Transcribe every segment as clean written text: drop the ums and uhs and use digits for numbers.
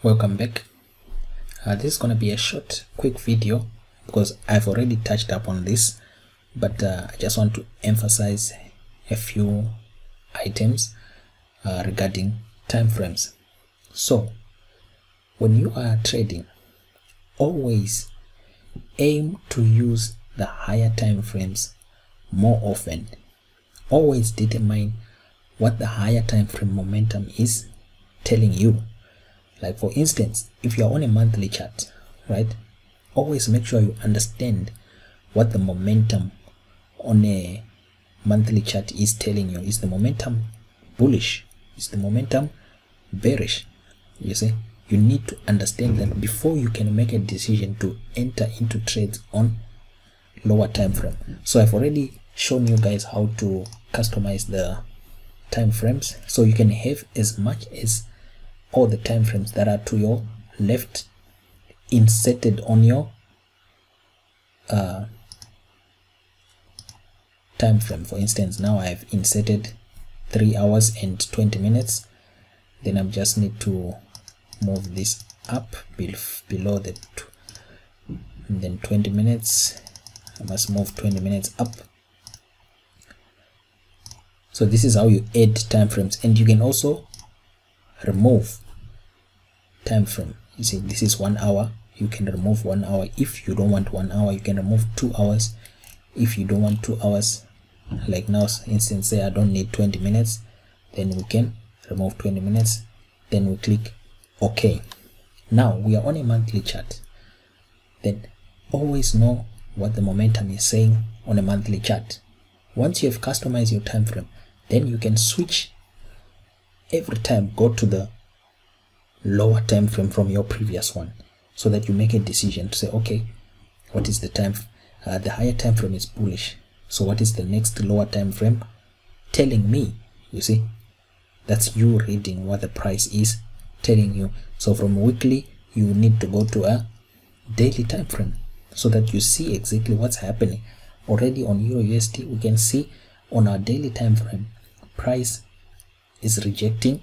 Welcome back. This is going to be a short quick video because I've already touched up on this, but I just want to emphasize a few items regarding time frames. So when you are trading, always aim to use the higher time frames more often. Always determine what the higher time frame momentum is telling you. Like for instance, if you're on a monthly chart, right, always make sure you understand what the momentum on a monthly chart is telling you. Is the momentum bullish? Is the momentum bearish? You see, you need to understand that before you can make a decision to enter into trades on lower time frame. So I've already shown you guys how to customize the time frames, so you can have as much as all the time frames that are to your left inserted on your time frame. For instance, now I've inserted 3 hours and 20 minutes. Then I just need to move this up below the and then 20 minutes. I must move 20 minutes up. So this is how you add time frames, and you can also remove time frame. You see, this is 1 hour. You can remove 1 hour. If you don't want 1 hour, you can remove 2 hours. If you don't want 2 hours, like now, for instance, say I don't need 20 minutes, then we can remove 20 minutes. Then we click OK. Now we are on a monthly chart. Then always know what the momentum is saying on a monthly chart. Once you have customized your time frame, then you can switch every time, go to the lower time frame from your previous one, so that you make a decision to say, okay, what is the time? The higher time frame is bullish, so what is the next lower time frame telling me? You see, that's you reading what the price is telling you. So from weekly, you need to go to a daily time frame so that you see exactly what's happening. Already on Euro USD, we can see on our daily time frame, price is rejecting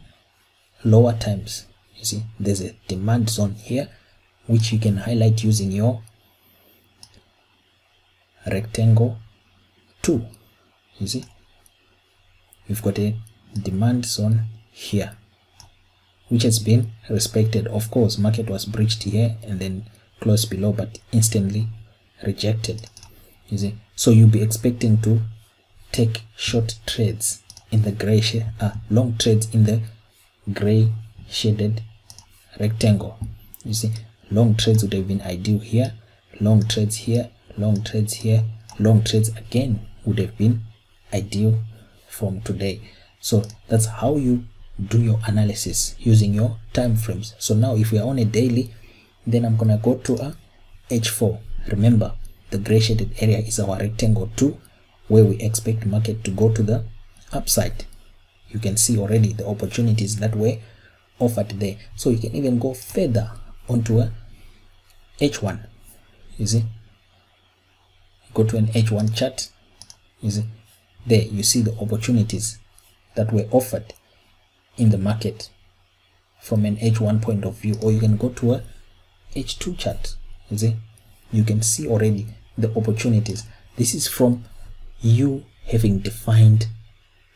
lower times. You see, there's a demand zone here which you can highlight using your rectangle 2. You see, you've got a demand zone here which has been respected. Of course, market was breached here and then closed below, but instantly rejected. You see, so you'll be expecting to take short trades in the gray long trades in the gray shaded rectangle. You see, long trades would have been ideal here, long trades here, long trades here, long trades again would have been ideal from today. So that's how you do your analysis using your time frames. So now if we are on a daily, then I'm gonna go to a H4. Remember, the gray shaded area is our rectangle 2, where we expect market to go to the upside. You can see already the opportunities that were offered there. So you can even go further onto a H1. You see, go to an H1 chart. You see, there you see the opportunities that were offered in the market from an H1 point of view. Or you can go to a H2 chart. You see, you can see already the opportunities. This is from you having defined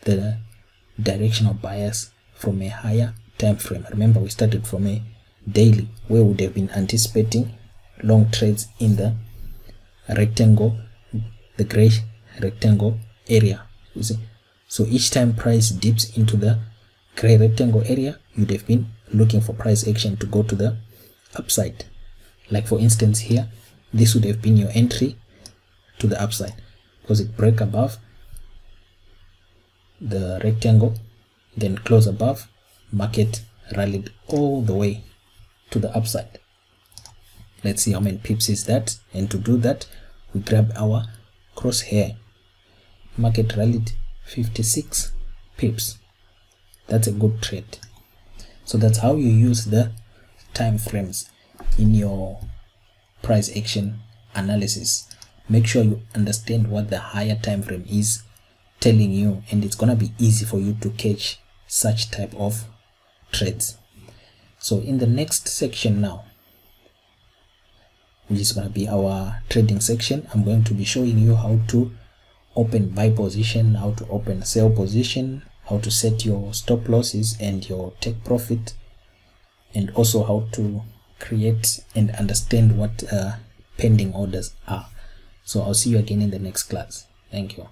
the directional bias from a higher time frame. Remember, we started from a daily where we would have been anticipating long trades in the rectangle, the gray rectangle area. You see, so each time price dips into the gray rectangle area, you'd have been looking for price action to go to the upside. Like for instance here, this would have been your entry to the upside because it broke above the rectangle, then close above, market rallied all the way to the upside. Let's see how many pips is that, and to do that we grab our crosshair. Market rallied 56 pips. That's a good trade. So that's how you use the time frames in your price action analysis. Make sure you understand what the higher time frame is telling you, and it's gonna be easy for you to catch such type of trades. So in the next section now, which is going to be our trading section, I'm going to be showing you how to open buy position, how to open sell position, how to set your stop losses and your take profit, and also how to create and understand what pending orders are. So I'll see you again in the next class. Thank you.